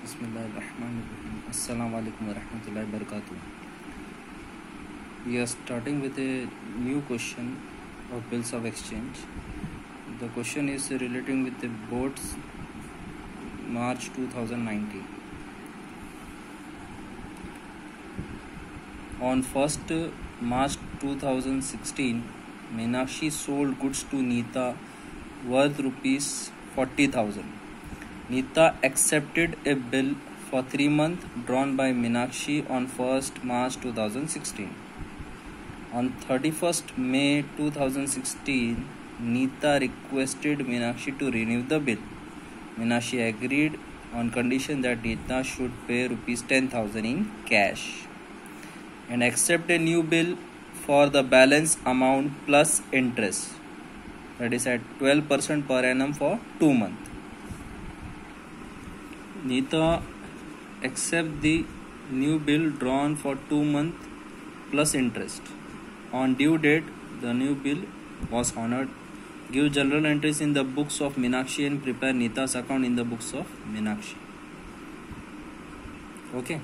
Bismillahirrahmanirrahim. Assalamu alaikum warahmatullahi wabarakatuh. We are starting with a new question of bills of exchange. The question is relating with the boards March 2019. On 1st March 2016, Meenakshi sold goods to Neeta worth rupees 40,000. Neeta accepted a bill for 3 months drawn by Meenakshi on 1st March 2016. On 31st May 2016, Neeta requested Meenakshi to renew the bill. Meenakshi agreed on condition that Neeta should pay rupees 10,000 in cash and accept a new bill for the balance amount plus interest, that is at 12% per annum for 2 months. Neeta accept the new bill drawn for 2 months plus interest. On due date, the new bill was honored. Give general entries in the books of Meenakshi and prepare Neeta's account in the books of Meenakshi. Okay.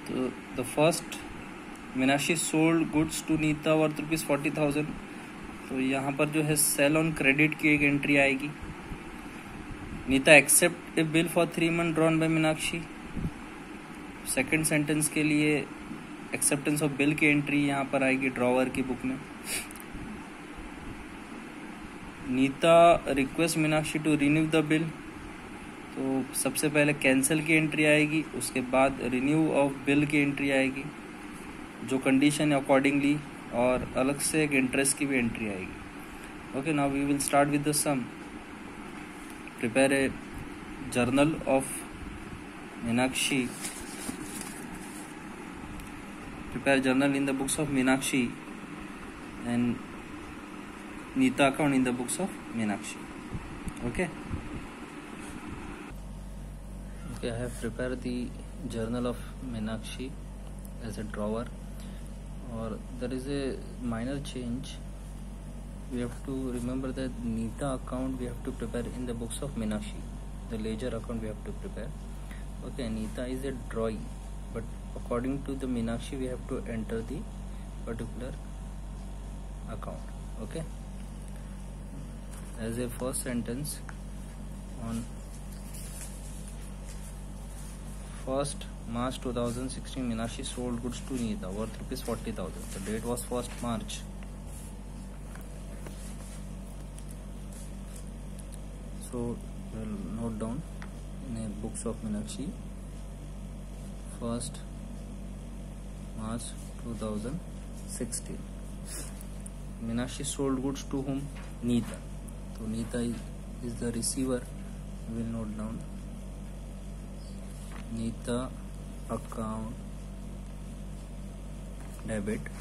So the first, Meenakshi sold goods to Neeta worth rupees 40,000. तो यहाँ पर जो है cell on credit की एक entry आएगी. Neeta accept a bill for 3 months drawn by Meenakshi. Second sentence के लिए एक्सेप्टेंस ऑफ बिल की एंट्री यहाँ पर आएगी ड्रॉवर की बुक में. Neeta request Meenakshi to renew the bill, तो सबसे पहले कैंसिल की एंट्री आएगी, उसके बाद रिन्यू ऑफ बिल की एंट्री आएगी जो कंडीशन है अकॉर्डिंगली, और अलग से एक इंटरेस्ट की भी एंट्री आएगी. Okay, now we will start with the sum. Prepare a journal of Meenakshi. Prepare journal in the books of Meenakshi and Neeta account in the books of Meenakshi. Okay, I have prepared the journal of Meenakshi as a drawer, or there is a minor change. We have to remember that Neeta account we have to prepare in the books of Meenakshi. The ledger account we have to prepare. Okay, Neeta is a drawee, but according to the Meenakshi we have to enter the particular account. Okay, as a first sentence, on 1st March 2016 Meenakshi sold goods to Neeta worth rupees 40,000. The date was 1st March. So we'll note down in the books of Meenakshi 1st March 2016. Meenakshi sold goods to whom? Neeta. So Neeta is the receiver. We will note down Neeta account debit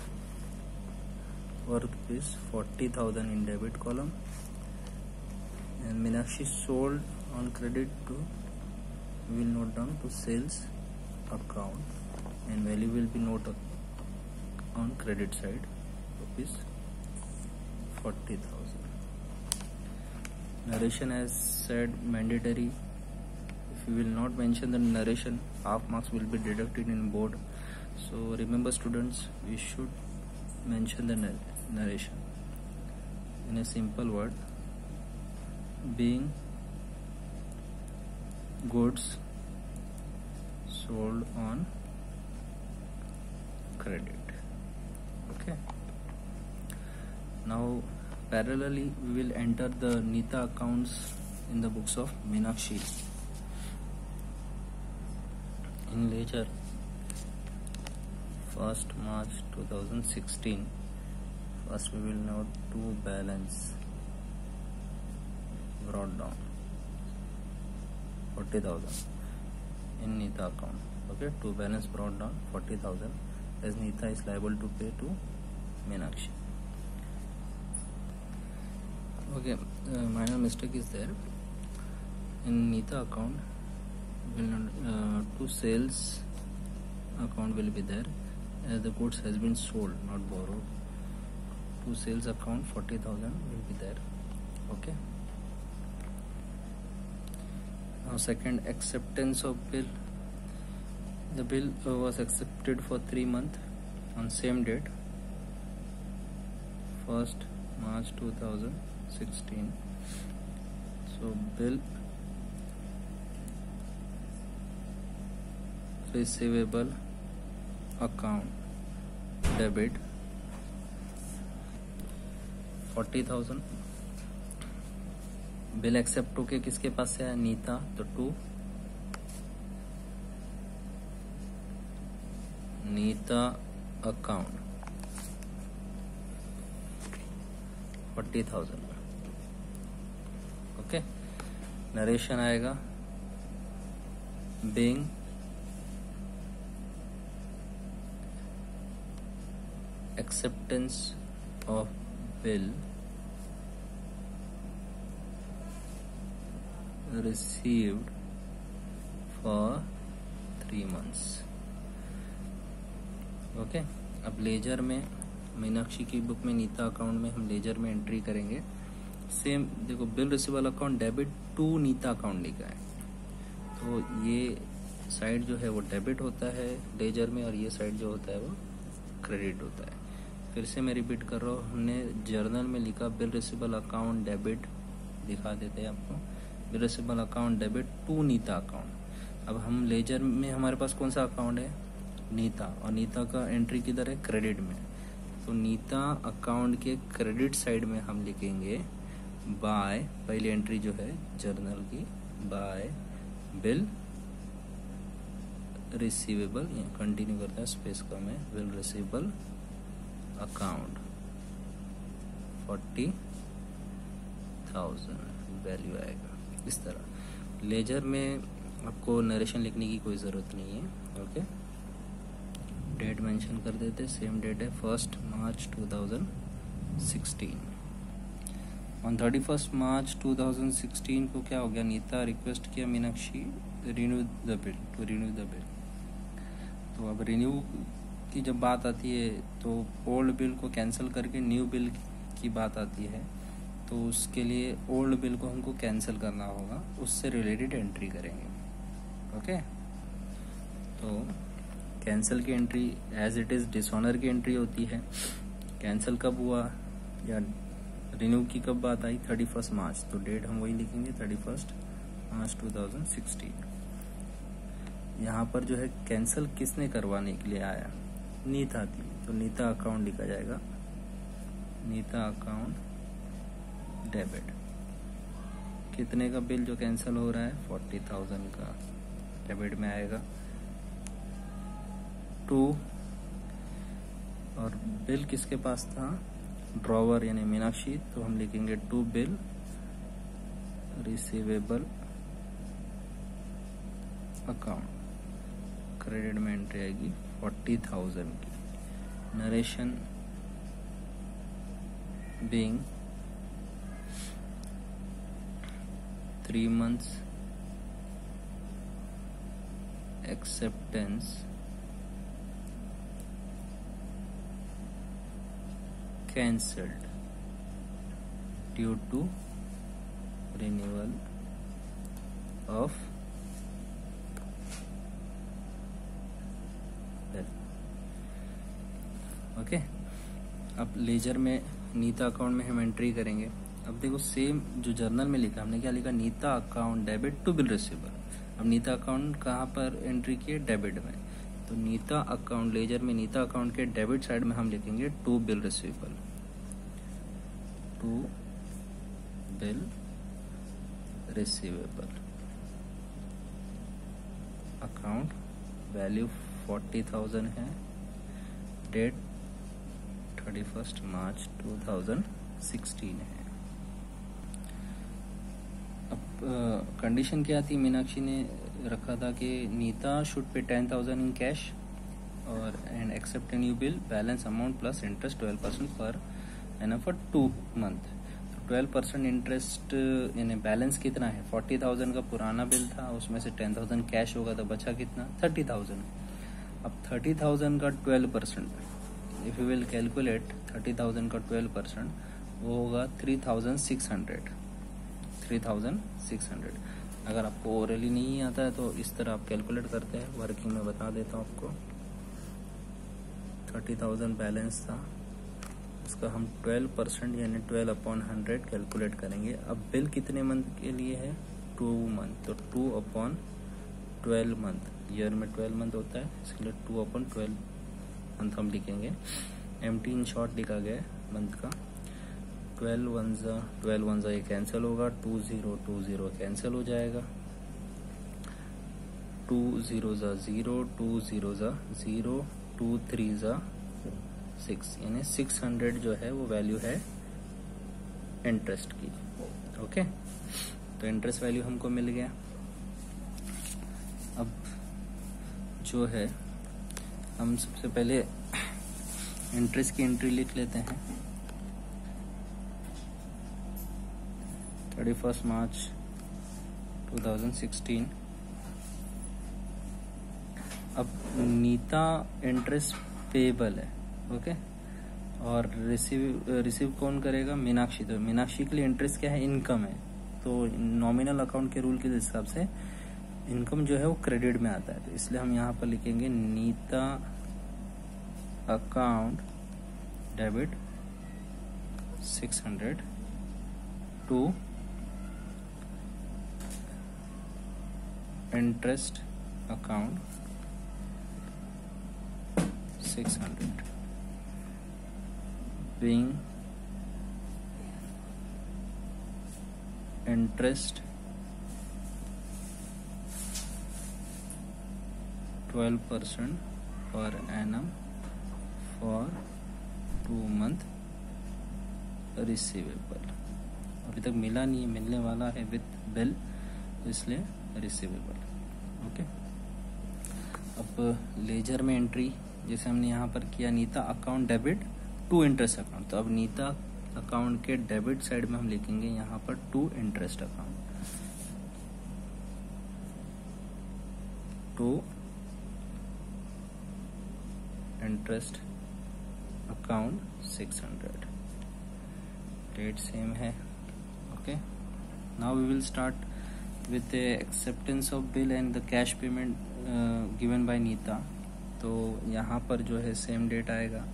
worth rupees 40,000 in debit column, and Meenakshi sold on credit to, we will note down to sales account, and value will be noted on credit side, rupees 40,000. Narration as said mandatory. If you will not mention the narration, half marks will be deducted in board. So remember students, we should mention the narration in a simple word, being goods sold on credit. Okay, now parallelly we will enter the Neeta accounts in the books of Meenakshi. In ledger 1st March 2016, first we will note to balance brought down 40,000 in Neeta account. Okay, to balance brought down 40,000 as Neeta is liable to pay to Meenakshi. Okay, minor mistake is there in Neeta account. To sales account will be there as the goods has been sold, not borrowed. To sales account 40,000 will be there. Okay, second, acceptance of bill. The bill was accepted for 3 months on same date, 1st March 2016. So bill receivable account debit 40,000. Bill accept होके किसके पास से आया? नीता. तो to Neeta account 40,000. Okay. Narration आएगा being acceptance of bill received for 3 months. Okay. अब ledger में मीनाक्षी की बुक में नीता अकाउंट में हम लेजर में एंट्री करेंगे. सेम देखो, bill receivable account debit to Neeta account लिखा है, तो ये साइड जो है वो डेबिट होता है लेजर में, और ये साइड जो होता है वो क्रेडिट होता है. फिर से मैं रिपीट कर रहा हूँ, हमने जर्नल में लिखा बिल रिसीवेबल अकाउंट डेबिट, दिखा देते हैं आपको, bill receivable account debit to Neeta account. अब हम लेजर में हमारे पास कौन सा अकाउंट है? नीता, और नीता का एंट्री किधर है? क्रेडिट में. तो नीता अकाउंट के क्रेडिट साइड में हम लिखेंगे बाय, पहली एंट्री जो है जर्नल की, बाय बिल रिसीवेबल, कंटिन्यू करता है, स्पेस कम है, बिल रिसीवेबल अकाउंट 40,000 वैल्यू आएगा इस तरह. लेजर में आपको नरेशन लिखने की कोई ज़रूरत नहीं है. ओके. डेट मेंशन कर देते, सेम डेट है 1st March 2016. On 31st March 2016 को क्या हो गया? नीता रिक्वेस्ट किया Meenakshi renew the bill, to renew the bill. तो अब रिन्यू की जब बात आती है तो ओल्ड बिल को कैंसिल करके न्यू बिल की बात आती है, तो उसके लिए ओल्ड बिल को हमको कैंसिल करना होगा, उससे रिलेटेड एंट्री करेंगे. ओके. तो कैंसिल की entry as it is dishonour की एंट्री होती है. कैंसिल कब हुआ या रिन्यू की कब बात आई? 31st मार्च. तो डेट हम वही लिखेंगे 31st March 2016. यहाँ पर जो है कैंसिल किसने करवाने के लिए आया? नीता थी, तो नीता अकाउंट लिखा जाएगा, नीता अकाउंट डेबिट. कितने का बिल जो कैंसिल हो रहा है? 40,000 का डेबिट में आएगा. टू, और बिल किसके पास था? ड्रॉवर यानी मीनाक्षी, तो हम लिखेंगे to bill receivable account. Credit में एंट्री आएगी 40,000 की. Narration being 3 months acceptance cancelled due to renewal of bill. Okay. अब लेजर में नीता अकाउंट में हम एंट्री करेंगे. अब देखो, सेम जो जर्नल में लिखा, हमने क्या लिखा? Neeta account debit to bill receivable. अब नीता अकाउंट कहाँ पर एंट्री किए? डेबिट में. तो नीता अकाउंट, लेजर में नीता अकाउंट के डेबिट साइड में हम लिखेंगे to bill receivable, to bill receivable account. Value 40,000 है, डेट 31st March 2016 है. अब कंडीशन क्या थी? मीनाक्षी ने रखा था कि Nita should pay 10,000 in cash और and accept new bill, balance amount plus interest 12% per annum for 2 months. तो 12% इंटरेस्ट यानी बैलेंस कितना है? 40,000 का पुराना बिल था, उसमें से 10,000 कैश होगा, तो बचा कितना? 30,000. अब 30,000 का 12%, इफ यू विल कैलकुलेट 30,000 का 12%, वो होगा 3,600. अगर आपको ओरली नहीं आता है तो इस तरह आप कैलकुलेट करते हैं। वर्किंग में बता देता हूँ आपको। 30,000 बैलेंस था, इसका हम 12% यानी 12/100 कैलकुलेट करेंगे। अब बिल कितने मंथ के लिए है? 2 मंथ, तो 2/12 मंथ। ईयर में 12 मंथ होता है, इसके लिए 2/12 मंथ हम लिखेंगे। एमटी इन शॉर्ट लिखा गया है मंथ का। 12 1 ये कैंसिल होगा, 20 कैंसिल हो जाएगा, 2 0 0, 2 0 0, 2 3 6, यानी 600 जो है वो वैल्यू है इंटरेस्ट की। ओके, तो इंटरेस्ट वैल्यू हमको मिल गया। अब जो है हम सबसे पहले इंटरेस्ट की एंट्री लिख लेते हैं। 31 मार्च 2016। अब नीता इंटरेस्ट पेबल है, ओके, और रिसीव कौन करेगा? मीनाक्षी। तो मीनाक्षी के लिए इंटरेस्ट क्या है? इनकम है। तो नॉमिनल अकाउंट के रूल के हिसाब से इनकम जो है वो क्रेडिट में आता है, तो इसलिए हम यहाँ पर लिखेंगे Neeta account debit 600 to interest account 600 being interest 12% per annum for 2 month receivable. अभी तक मिला नहीं है, मिलने वाला है विथ बिल, तो इसलिए रिसीवेबल। ओके, अब लेजर में एंट्री जैसे हमने यहाँ पर किया, Neeta account debit to interest account. तो अब नीता अकाउंट के डेबिट साइड में हम लिखेंगे यहाँ पर to interest account, to interest account 600। Date same है। Okay, now we will start with the acceptance of bill and the cash payment given by Neeta. तो यहाँ पर जो है सेम डेट आएगा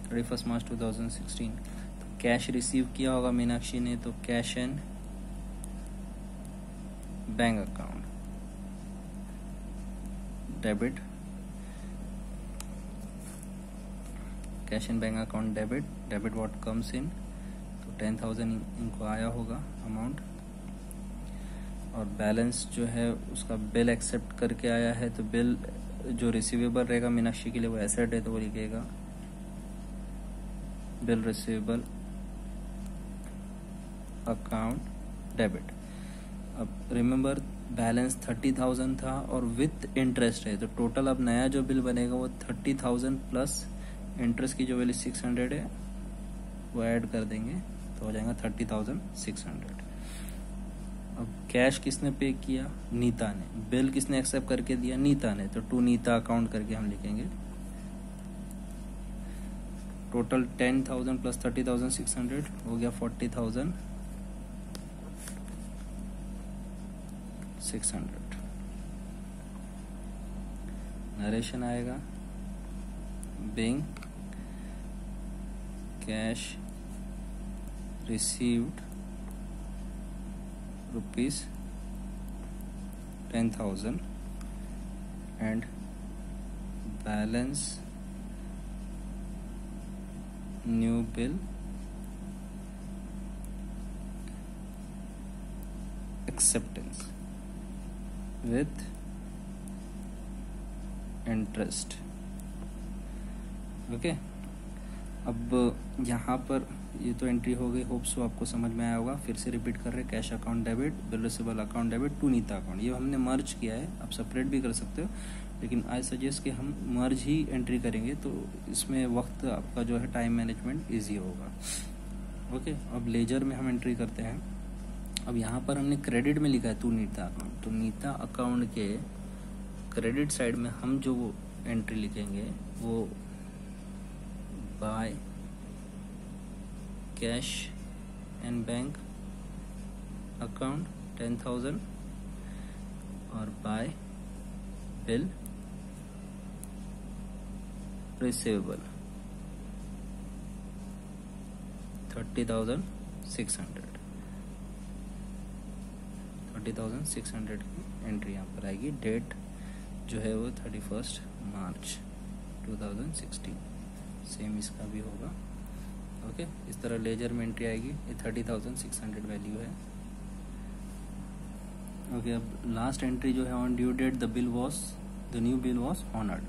31 मार्च 2016। तो कैश रिसीव किया होगा मीनाक्षी ने, तो cash and bank account debit, cash and bank account debit what comes इन, 10,000 इनको आया होगा अमाउंट, और बैलेंस जो है उसका बिल एक्सेप्ट करके आया है। तो बिल जो रिसीवेबल रहेगा मीनाक्षी के लिए वो एसेट है, तो वो लिखेगा बिल रिसीवेबल अकाउंट डेबिट। अब रिमेम्बर बैलेंस 30,000 था और विथ इंटरेस्ट है, तो टोटल अब नया जो बिल बनेगा वो 30,000 प्लस इंटरेस्ट की जो वैल्यू 600 है वो ऐड कर देंगे, तो हो जाएगा 30,600। अब कैश किसने पे किया? नीता ने। बिल किसने एक्सेप्ट करके दिया? नीता ने। तो टू नीता अकाउंट करके हम लिखेंगे टोटल 10,000 प्लस 30,600 हो गया 40,600। नरेशन आएगा being cash received rupees 10,000 and balance new bill acceptance with interest। Okay, अब यहाँ पर ये तो एंट्री हो गई, होप सो आपको समझ में आया होगा। फिर से रिपीट कर रहे हैं, cash account debit, bill receivable account debit to Neeta account. ये हमने मर्ज किया है, आप सेपरेट भी कर सकते हो, लेकिन आई सजेस्ट कि हम मर्ज ही एंट्री करेंगे, तो इसमें वक्त आपका जो है टाइम मैनेजमेंट ईजी होगा। ओके, अब लेजर में हम एंट्री करते हैं। अब यहाँ पर हमने क्रेडिट में लिखा है टू नीता अकाउंट, तो नीता अकाउंट के क्रेडिट साइड में हम जो एंट्री लिखेंगे वो by cash and bank account 10,000 और बाय बिल रिसीवेबल 30,600 की एंट्री यहाँ पर आएगी। डेट जो है वो 31 मार्च 2016, सेम इसका भी होगा। ओके, इस तरह लेजर में एंट्री आएगी। ये 30,600 वैल्यू है। ओके, अब लास्ट एंट्री जो है on due date the new bill was honoured.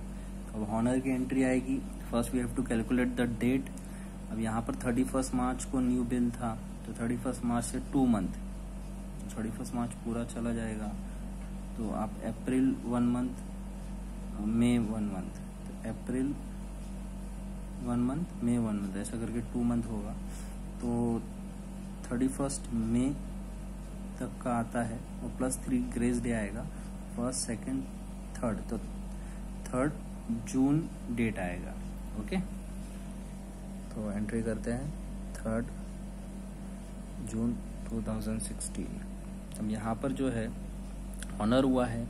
अब हॉनर की एंट्री आएगी। First we have to calculate the date. अब यहाँ पर 31 मार्च को न्यू बिल था, तो 31 मार्च से 2 मंथ, 31 मार्च पूरा चला जाएगा। तो आप अप्रैल 1 मंथ, मई 1 मंथ, तो अप्रैल 1 मंथ, मई 1 मंथ, ऐसा करके 2 मंथ होगा। तो 31 मई तक का आता है और +3 ग्रेस डे आएगा, 1, 2, 3, तो 3 जून डेट आएगा। ओके, तो एंट्री करते हैं 3 जून 2016। अब यहाँ पर जो है ऑनर हुआ है,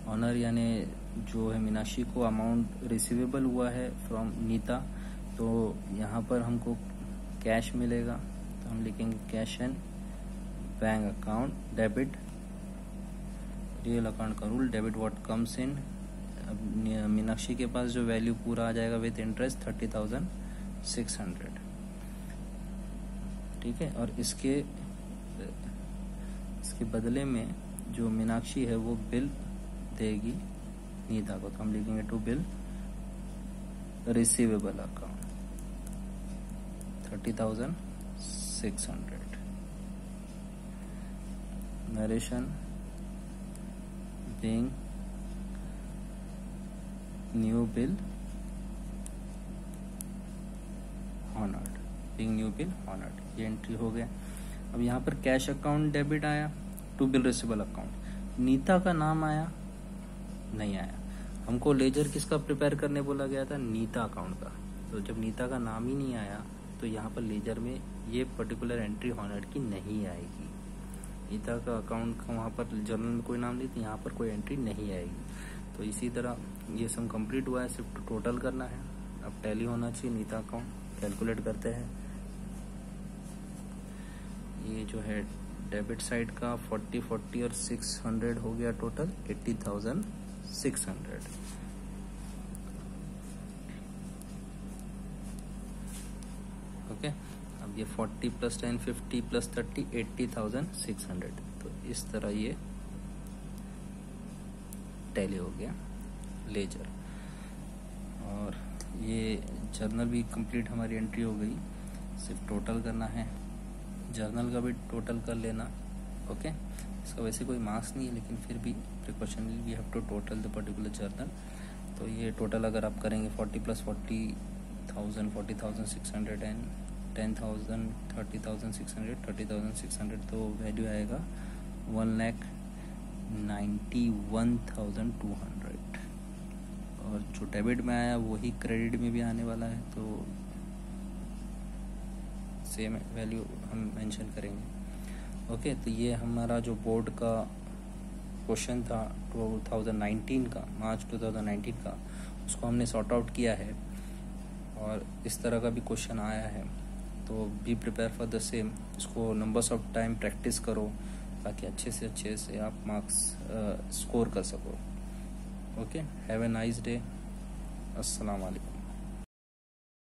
ऑनर यानी जो है मीनाक्षी को अमाउंट रिसीवेबल हुआ है फ्रॉम नीता, तो यहाँ पर हमको कैश मिलेगा। तो हम लिखेंगे cash and bank account debit, real account का rule debit what comes in. अब मीनाक्षी के पास जो वैल्यू पूरा आ जाएगा विथ इंटरेस्ट 30,600, ठीक है। और इसके बदले में जो मीनाक्षी है वो बिल देगी नीता को, तो हम लिखेंगे to bill receivable account 30,600। Narration being new bill honoured, ये एंट्री हो गया। अब यहाँ पर कैश अकाउंट डेबिट आया, to bill receivable account, Neeta का नाम आया नहीं आया। हमको लेजर किसका प्रिपेयर करने बोला गया था, नीता अकाउंट का। तो जब नीता का नाम ही नहीं आया तो यहाँ पर लेजर में ये पर्टिकुलर एंट्री ऑनर्ड की नहीं आएगी। नीता का अकाउंट का वहाँ पर जर्नल में कोई नाम नहीं, तो यहाँ पर कोई एंट्री नहीं आएगी। तो इसी तरह ये सम कंप्लीट हुआ है, सिर्फ टोटल करना है। अब टैली होना चाहिए नीता अकाउंट, कैलकुलेट करते हैं। ये जो है डेबिट साइड का 40 और 600 हो गया, टोटल 80,600। ओके, अब ये 40 + 10 50 + 30 80,600। तो इस तरह ये टैली हो गया लेजर। और ये जर्नल भी कंप्लीट हमारी एंट्री हो गई, सिर्फ टोटल करना है। जर्नल का भी टोटल कर लेना। ओके, इसका वैसे कोई मार्क्स नहीं है, लेकिन फिर भी precautionally we have to total the particular journal. तो ये टोटल अगर आप करेंगे 40 + 40,000 40,600 एंड 10,000 30,600 30,600, तो वैल्यू आएगा 1,91,200। और जो डेबिट में आया वही क्रेडिट में भी आने वाला है, तो सेम वैल्यू हम मेंशन करेंगे। ओके, तो ये हमारा जो बोर्ड का क्वेश्चन था 2019 का, मार्च 2019 का, उसको हमने सॉर्ट आउट किया है। और इस तरह का भी क्वेश्चन आया है, तो be prepare for the same. इसको नंबर्स ऑफ टाइम प्रैक्टिस करो ताकि अच्छे से आप मार्क्स स्कोर कर सको। Okay, have a nice day. अस्सलाम वालेकुम।